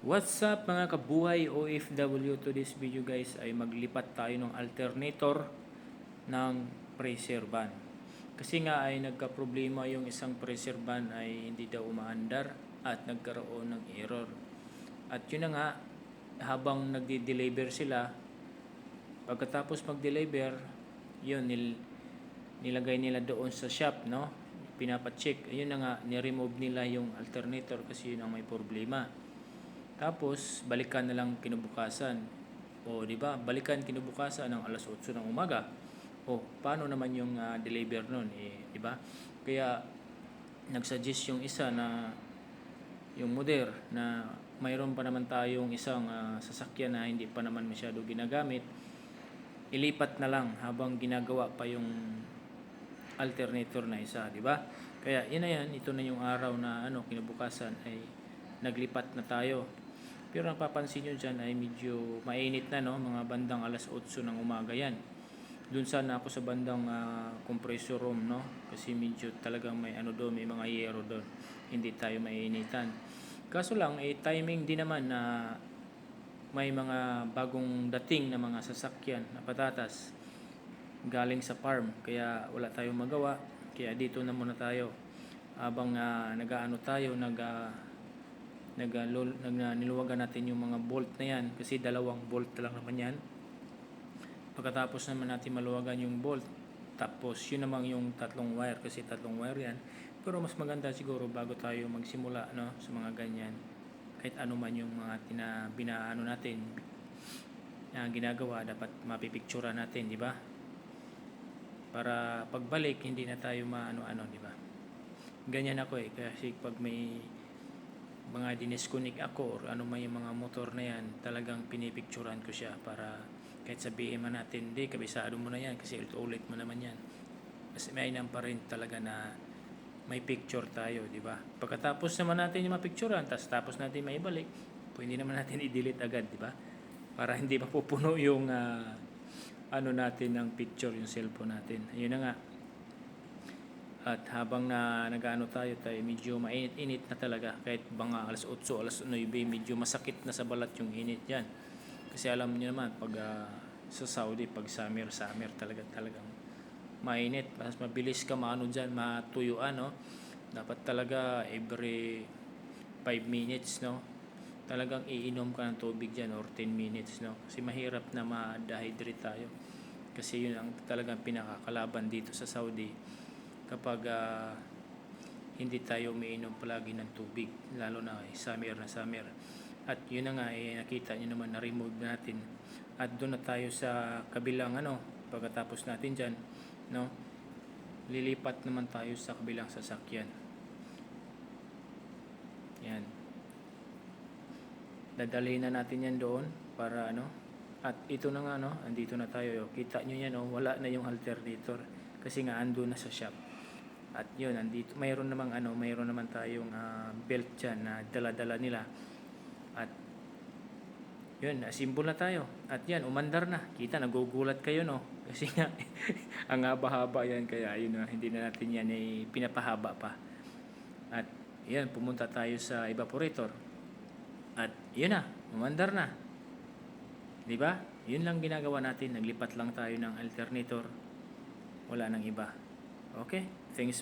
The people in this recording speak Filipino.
What's up mga kabuhay OFW? To this video guys ay maglipat tayo ng alternator ng pressure van. Kasi nga ay nagka-problema yung isang pressure van ay hindi daw umaandar at nagkaroon ng error. At yun na nga, habang nagde-deliver sila, pagkatapos mag-deliver, yun nilagay nila doon sa shop, no? Pinapacheck. Ayun na nga, ni-remove nila yung alternator kasi yun ang may problema. Tapos, balikan na lang kinabukasan. O, di ba? Balikan kinabukasan ng alas 8 ng umaga. O, paano naman yung deliver nun? Di ba? Kaya, nagsuggest yung isa na, yung model na mayroon pa naman tayong isang sasakyan na hindi pa naman masyado ginagamit. Ilipat na lang habang ginagawa pa yung alternator na isa, di ba? Kaya, yun na yan. Ito na yung araw na kinabukasan ay naglipat na tayo. Pero ang papansin nyo dyan ay medyo mainit na, no? Mga bandang alas 8 ng umaga yan. Doon sana ako sa bandang compressor room, no? Kasi medyo talagang may doon, may mga yero doon. Hindi tayo mainitan. Kaso lang, timing din naman na may mga bagong dating na mga sasakyan na patatas galing sa farm. Kaya wala tayong magawa. Kaya dito na muna tayo. Habang niluwagan natin yung mga bolt na yan kasi 2 bolt lang naman yan. Pagkatapos naman natin maluwagan yung bolt, tapos yun naman yung 3 wire kasi 3 wire yan. Pero mas maganda siguro bago tayo magsimula, no, sa mga ganyan, kahit ano man yung mga binaano natin na ginagawa, dapat mapipicturean natin, di ba? Para pagbalik hindi na tayo di ba? Ganyan ako kasi pag may mga dinisconnect ako or ano man yung mga motor na yan, talagang pinipicturan ko siya para kahit sabihin man natin, hindi, kabisado mo na yan kasi ulit mo naman yan. Kasi may pa rin talaga na may picture tayo, di ba? Pagkatapos naman natin yung mapicturean, tapos natin maibalik, pwede naman natin i-delete agad, di ba? Para hindi mapupuno yung natin ng picture, yung cellphone natin. Ayun na nga. At habang nag-ano tayo medyo mainit-init na talaga kahit mga alas 8, alas 9, medyo masakit na sa balat yung init yan. Kasi alam niyo naman pag sa Saudi, pag summer talagang mainit. Mas mabilis ka diyan, matuyuan, no? Dapat talaga every 5 minutes, no? Talagang iinom ka ng tubig diyan or 10 minutes, no? Kasi mahirap na ma-dehydrate tayo. Kasi yun ang talagang pinakakalaban dito sa Saudi. Kapag hindi tayo umiinom palagi ng tubig, lalo na summer na summer. At yun na nga, nakita nyo naman, na-remove natin. At doon na tayo sa kabilang pagkatapos natin dyan, no? Lilipat naman tayo sa kabilang sasakyan. Yan. Dadalhin na natin yan doon para At ito na nga, andito na tayo. Kita nyo yan, wala na yung alternator kasi nga ando na sa shop. At yun, andito mayroon naman tayong belt diyan na dala-dala nila. At yun, asimbol na tayo. At yan, umandar na. Kita, nagugulat kayo, no? Kasi nga ang haba-haba yan, kaya yun, hindi na natin yan pinapahaba pa. At yan, pumunta tayo sa evaporator. At yun na, umandar na. Di ba? Yun lang ginagawa natin. Naglipat lang tayo ng alternator. Wala nang iba. Okay? Thanks.